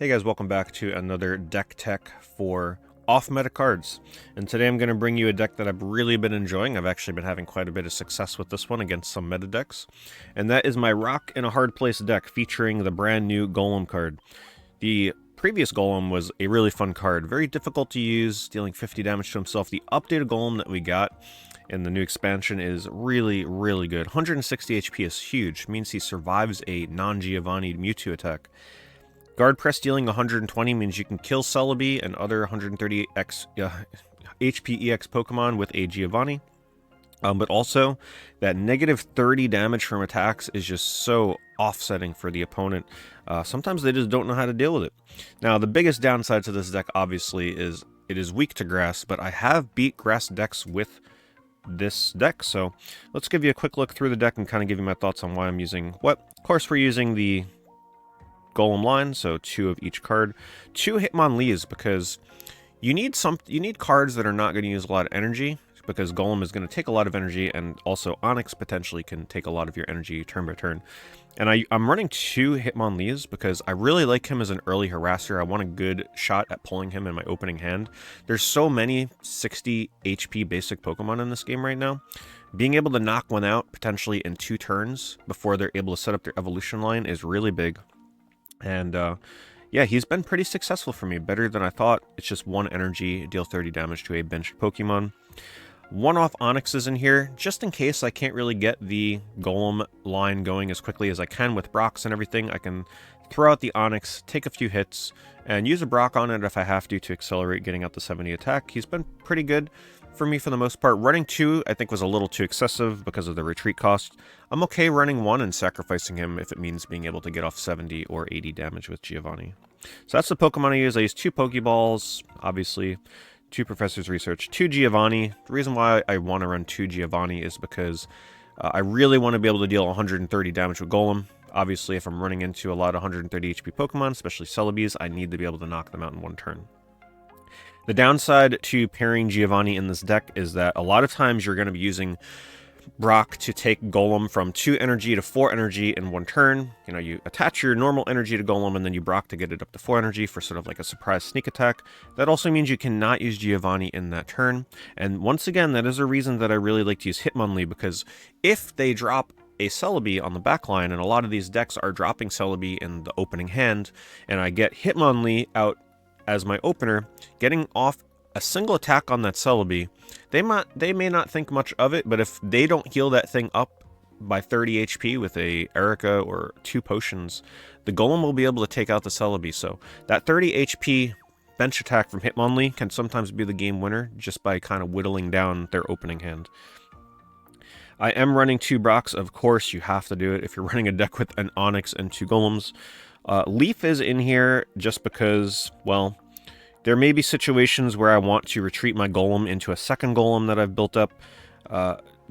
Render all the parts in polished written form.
Hey guys, welcome back to another deck tech for off-meta cards. And today I'm going to bring you a deck that I've really been enjoying. I've actually been having quite a bit of success with this one against some meta decks. And that is my Rock in a Hard Place deck featuring the brand new Golem card. The previous Golem was a really fun card, very difficult to use, dealing 50 damage to himself. The updated Golem that we got in the new expansion is really, really good. 160 HP is huge, means he survives a non-Giovanni Mewtwo attack. Guard press dealing 120 means you can kill Celebi and other 130 HP EX Pokemon with a Giovanni. But also, that negative 30 damage from attacks is just so offsetting for the opponent. Sometimes they just don't know how to deal with it. Now, the biggest downside to this deck, obviously, is it is weak to grass, but I have beat grass decks with this deck, so let's give you a quick look through the deck and kind of give you my thoughts on why I'm using what. Of course, we're using the Golem line, so 2 of each card. 2 Hitmonlees, because you need cards that are not going to use a lot of energy, because Golem is going to take a lot of energy, and also Onix potentially can take a lot of your energy turn by turn. And I'm running 2 Hitmonlees because I really like him as an early harasser. I want a good shot at pulling him in my opening hand. There's so many 60 HP basic Pokemon in this game right now. Being able to knock one out potentially in 2 turns before they're able to set up their evolution line is really big. And yeah, he's been pretty successful for me, better than I thought. It's just 1 energy, deal 30 damage to a benched Pokemon. 1 off Onix is in here, just in case I can't really get the Golem line going as quickly as I can with Brocks and everything. I can throw out the Onix, take a few hits, and use a Brock on it if I have to accelerate getting out the 70 attack. He's been pretty good for me for the most part. Running 2, I think, was a little too excessive because of the retreat cost. I'm okay running 1 and sacrificing him if it means being able to get off 70 or 80 damage with Giovanni. So that's the Pokemon I use. I use 2 Pokeballs, obviously, 2 Professor's Research, 2 Giovanni. The reason why I want to run 2 Giovanni is because I really want to be able to deal 130 damage with Golem. Obviously, if I'm running into a lot of 130 HP Pokemon, especially Celebes, I need to be able to knock them out in 1 turn. The downside to pairing Giovanni in this deck is that a lot of times you're going to be using Brock to take Golem from 2 energy to 4 energy in 1 turn. You know, you attach your normal energy to Golem and then you Brock to get it up to 4 energy for sort of like a surprise sneak attack. That also means you cannot use Giovanni in that turn. And once again, that is a reason that I really like to use Hitmonlee, because if they drop a Celebi on the back line, and a lot of these decks are dropping Celebi in the opening hand, and I get Hitmonlee out as my opener, getting off a single attack on that Celebi, they may not think much of it, but if they don't heal that thing up by 30 HP with a Erica or 2 potions, the Golem will be able to take out the Celebi. So that 30 HP bench attack from Hitmonlee can sometimes be the game winner just by kind of whittling down their opening hand. I am running 2 Brocks. Of course, you have to do it if you're running a deck with an Onix and 2 Golems. Leaf is in here just because, well, there may be situations where I want to retreat my Golem into a second Golem that I've built up.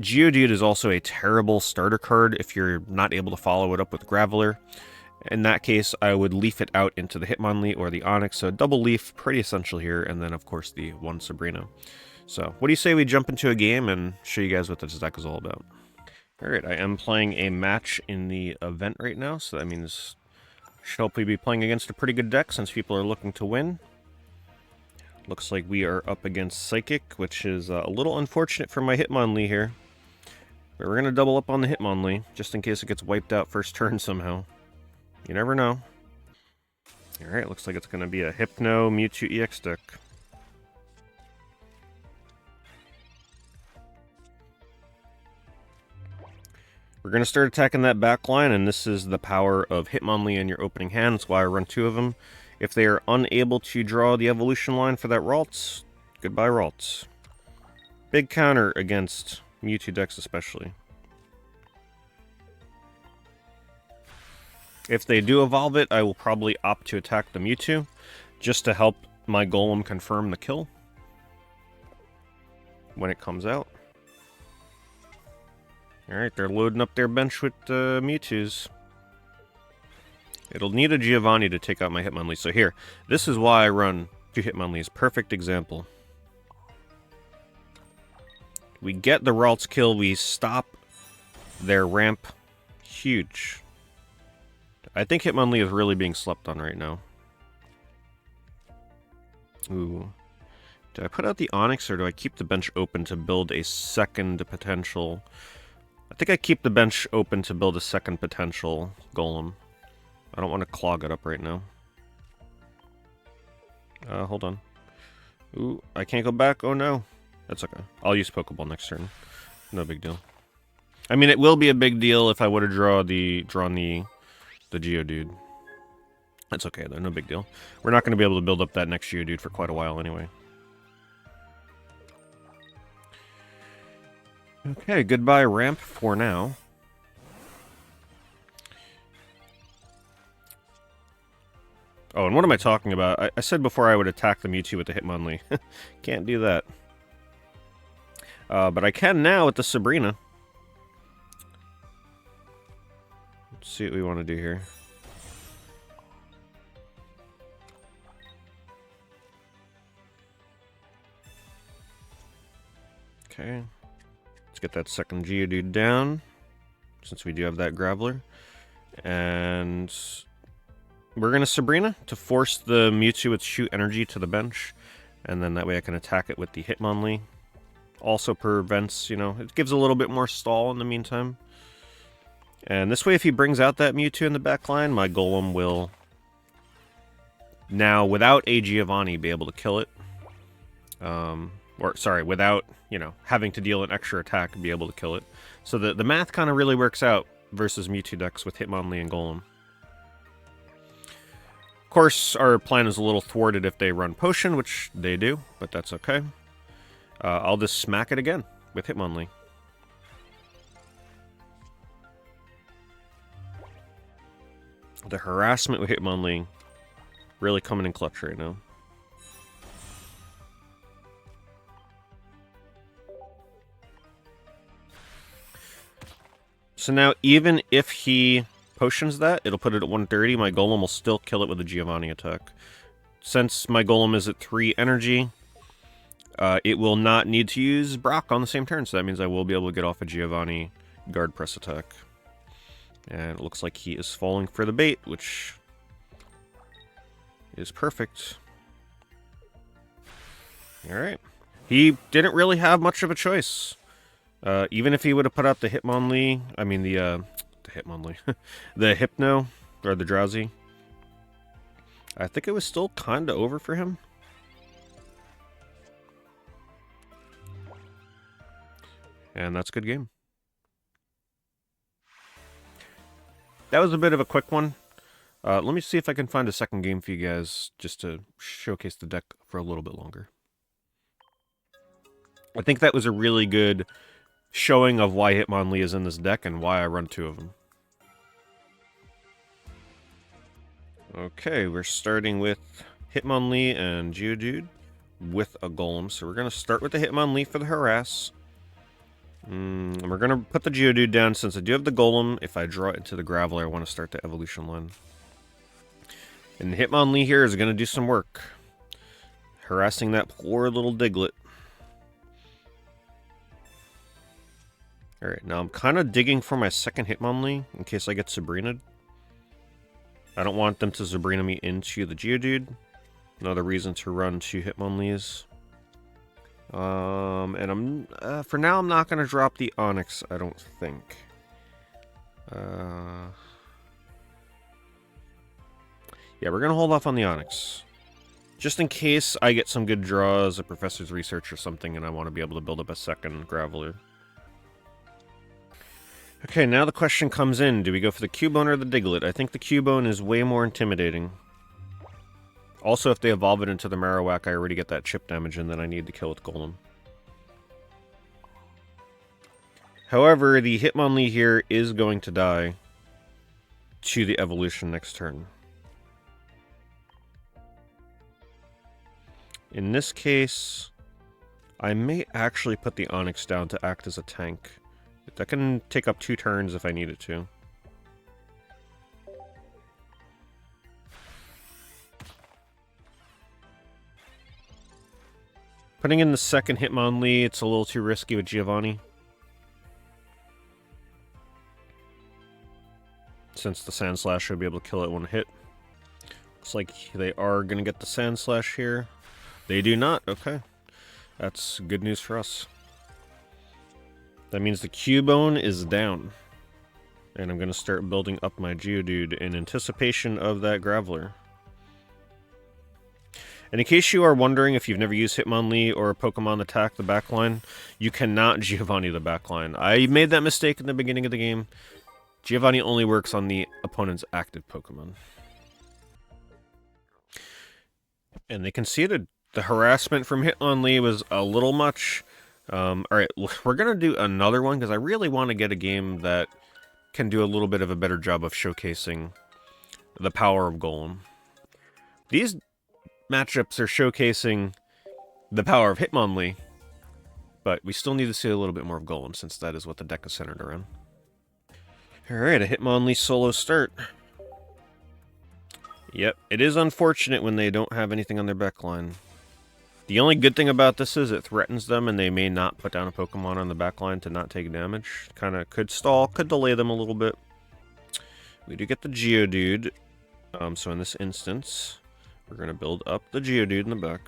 Geodude is also a terrible starter card if you're not able to follow it up with Graveler. In that case, I would leaf it out into the Hitmonlee or the Onix, so double leaf, pretty essential here, and then of course the 1 Sabrina. So, what do you say we jump into a game and show you guys what this deck is all about? Alright, I am playing a match in the event right now, so that means I should hopefully be playing against a pretty good deck since people are looking to win. Looks like we are up against Psychic, which is a little unfortunate for my Hitmonlee here. But we're going to double up on the Hitmonlee, just in case it gets wiped out first turn somehow. You never know. Alright, looks like it's going to be a Hypno Mewtwo EX deck. We're going to start attacking that back line, and this is the power of Hitmonlee in your opening hand. That's why I run 2 of them. If they are unable to draw the evolution line for that Ralts, goodbye Ralts. Big counter against Mewtwo decks especially. If they do evolve it, I will probably opt to attack the Mewtwo, just to help my Golem confirm the kill when it comes out. Alright, they're loading up their bench with Mewtwo's. It'll need a Giovanni to take out my Hitmonlee. So here, this is why I run 2 Hitmonlees. Perfect example. We get the Ralts kill, we stop their ramp. Huge. I think Hitmonlee is really being slept on right now. Ooh. Do I put out the Onix, or do I keep the bench open to build a second potential? I think I keep the bench open to build a second potential Golem. I don't want to clog it up right now. Hold on. Ooh, I can't go back. Oh no. That's okay. I'll use Pokeball next turn. No big deal. I mean, it will be a big deal if I would have drawn the Geodude. That's okay though, no big deal. We're not going to be able to build up that next Geodude for quite a while anyway. Okay, goodbye ramp for now. Oh, and what am I talking about? I said before I would attack the Mewtwo with the Hitmonlee. Can't do that. But I can now with the Sabrina. Let's see what we want to do here. Okay. Let's get that second Geodude down, since we do have that Graveler. And we're going to Sabrina to force the Mewtwo with Shoot Energy to the bench. And then that way I can attack it with the Hitmonlee. Also prevents, you know, it gives a little bit more stall in the meantime. And this way, if he brings out that Mewtwo in the back line, my Golem will now, without a Giovanni, be able to kill it. Or, sorry, without, you know, having to deal an extra attack, be able to kill it. So the math kind of really works out versus Mewtwo decks with Hitmonlee and Golem. Of course, our plan is a little thwarted if they run Potion, which they do, but that's okay. I'll just smack it again with Hitmonlee. The harassment with Hitmonlee really coming in clutch right now. So now, even if he potions that, it'll put it at 130. My Golem will still kill it with a Giovanni attack. Since my Golem is at 3 energy, it will not need to use Brock on the same turn. So that means I will be able to get off a Giovanni guard press attack. And it looks like he is falling for the bait, which is perfect. Alright. He didn't really have much of a choice. Even if he would have put out the Hitmonlee, I mean the Hitmonlee, the Hypno, or the Drowsy, I think it was still kind of over for him. And that's a good game. That was a bit of a quick one. Let me see if I can find a second game for you guys, just to showcase the deck for a little bit longer. I think that was a really good showing of why Hitmonlee is in this deck and why I run 2 of them. Okay, we're starting with Hitmonlee and Geodude with a Golem. So we're going to start with the Hitmonlee for the harass. And we're going to put the Geodude down since I do have the Golem. If I draw it into the Graveler, I want to start the evolution line. And Hitmonlee here is going to do some work. Harassing that poor little Diglett. Alright, now I'm kind of digging for my second Hitmonlee in case I get Sabrina. I don't want them to Sabrina me into the Geodude. Another reason to run 2 Hitmonlees. And I'm for now I'm not gonna drop the Onix, I don't think. Yeah, we're gonna hold off on the Onix. Just in case I get some good draws, a Professor's Research or something, and I want to be able to build up a second Graveler. Okay, now the question comes in. Do we go for the Cubone or the Diglett? I think the Cubone is way more intimidating. Also, if they evolve it into the Marowak, I already get that chip damage and then I need to kill with Golem. However, the Hitmonlee here is going to die to the evolution next turn. In this case, I may actually put the Onix down to act as a tank. That can take up 2 turns if I need it to. Putting in the second Hitmonlee, it's a little too risky with Giovanni. Since the Sand Slash should be able to kill it one hit. Looks like they are going to get the Sand Slash here. They do not. Okay. That's good news for us. That means the Cubone is down. And I'm going to start building up my Geodude in anticipation of that Graveler. And in case you are wondering if you've never used Hitmonlee or a Pokemon attack the backline, you cannot Giovanni the backline. I made that mistake in the beginning of the game. Giovanni only works on the opponent's active Pokemon. And they conceded. The harassment from Hitmonlee was a little much. Alright, we're going to do another one because I really want to get a game that can do a little bit of a better job of showcasing the power of Golem. These matchups are showcasing the power of Hitmonlee, but we still need to see a little bit more of Golem since that is what the deck is centered around. Alright, a Hitmonlee solo start. Yep, it is unfortunate when they don't have anything on their backline. The only good thing about this is it threatens them and they may not put down a Pokemon on the backline to not take damage. Kind of could stall, could delay them a little bit. We do get the Geodude. So in this instance, we're going to build up the Geodude in the back.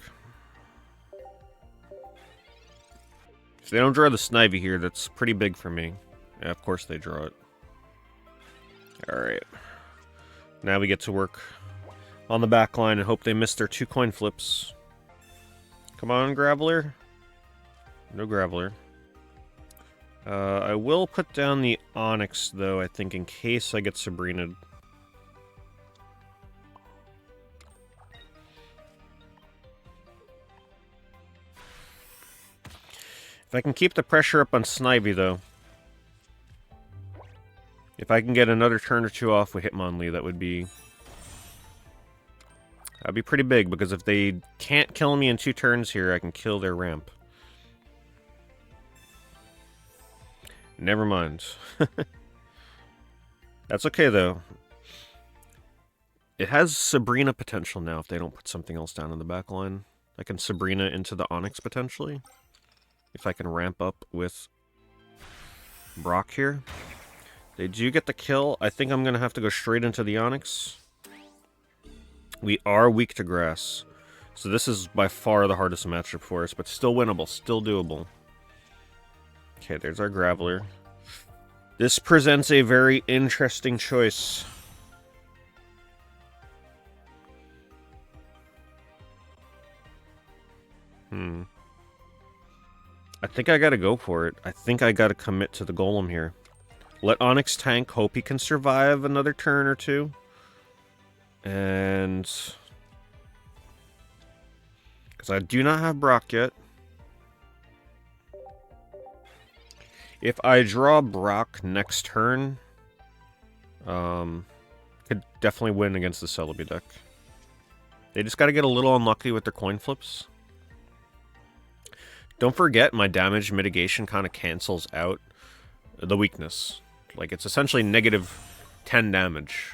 If they don't draw the Snivy here, that's pretty big for me. Yeah, of course they draw it. Alright. Now we get to work on the back line and hope they miss their 2 coin flips. Come on, Graveler. No Graveler. I will put down the Onix, though, I think, in case I get Sabrina. If I can keep the pressure up on Snivy, though. If I can get another turn or 2 off with Hitmonlee, that would be... That'd be pretty big, because if they can't kill me in 2 turns here, I can kill their ramp. Never mind. That's okay, though. It has Sabrina potential now if they don't put something else down in the back line. I can Sabrina into the Onix, potentially. If I can ramp up with Brock here. They do get the kill. I think I'm going to have to go straight into the Onix. We are weak to grass. So this is by far the hardest matchup for us, but still winnable, still doable. Okay, there's our Graveler. This presents a very interesting choice. I think I gotta go for it. I think I gotta commit to the Golem here. Let Onix tank, hope he can survive another turn or 2. And... because I do not have Brock yet. If I draw Brock next turn, could definitely win against the Celebi deck. They just gotta get a little unlucky with their coin flips. Don't forget, my damage mitigation kind of cancels out the weakness. Like, it's essentially negative 10 damage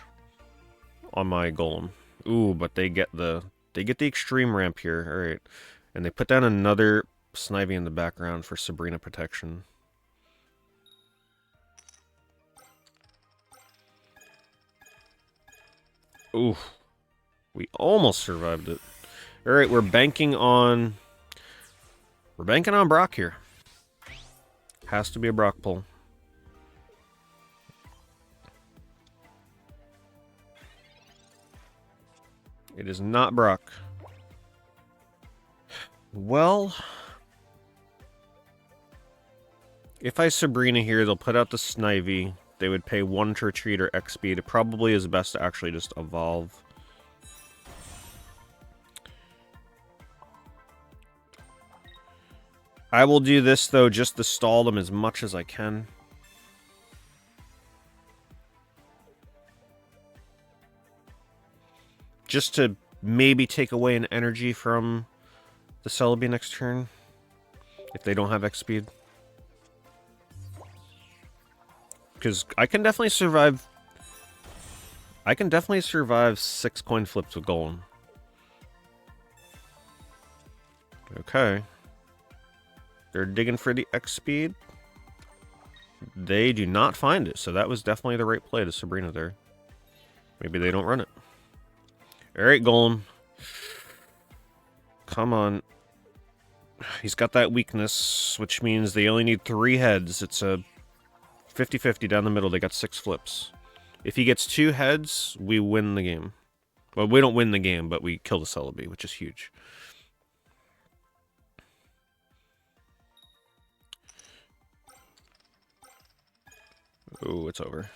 on my Golem. Ooh, but they get the extreme ramp here. Alright. And they put down another Snivy in the background for Sabrina protection. Ooh. We almost survived it. Alright, we're banking on Brock here. Has to be a Brock pull. It is not Brock. Well, if I Sabrina here, they'll put out the Snivy. They would pay 1 to retreat or X speed. It probably is best to actually just evolve. I will do this, though, just to stall them as much as I can. Just to maybe take away an energy from the Celebi next turn. If they don't have X speed. Because I can definitely survive... I can definitely survive 6 coin flips with Golem. Okay. They're digging for the X speed. They do not find it, so that was definitely the right play to Sabrina there. Maybe they don't run it. Alright, Golem. Come on. He's got that weakness, which means they only need 3 heads. It's a 50-50 down the middle. They got 6 flips. If he gets 2 heads, we win the game. Well, we don't win the game, but we kill the Celebi, which is huge. Oh, it's over.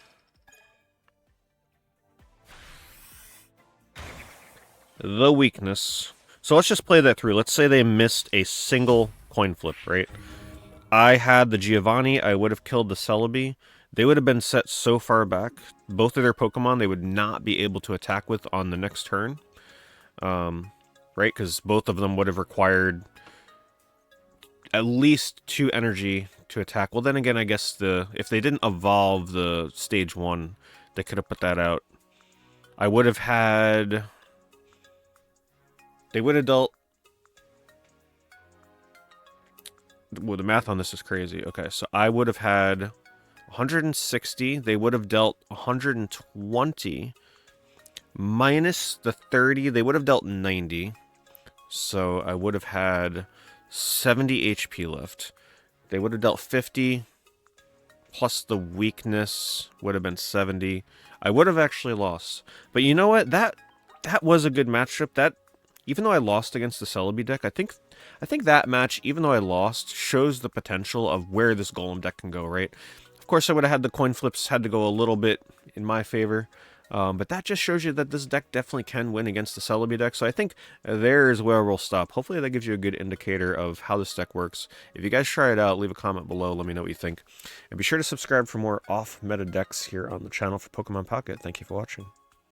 The weakness. So let's just play that through. Let's say they missed a single coin flip, right? I had the Giovanni. I would have killed the Celebi. They would have been set so far back. Both of their Pokemon they would not be able to attack with on the next turn. Right? Because both of them would have required at least 2 energy to attack. Well, then again, I guess if they didn't evolve the stage 1, they could have put that out. I would have had... They would have dealt... Well, the math on this is crazy. Okay, so I would have had 160. They would have dealt 120. Minus the 30, they would have dealt 90. So I would have had 70 HP left. They would have dealt 50. Plus the weakness would have been 70. I would have actually lost. But you know what? That was a good matchup. That... Even though I lost against the Celebi deck, I think that match, even though I lost, shows the potential of where this Golem deck can go, right? Of course, I would have had the coin flips had to go a little bit in my favor, but that just shows you that this deck definitely can win against the Celebi deck, so I think there's where we'll stop. Hopefully that gives you a good indicator of how this deck works. If you guys try it out, leave a comment below, let me know what you think. And be sure to subscribe for more off-meta decks here on the channel for Pokemon Pocket. Thank you for watching.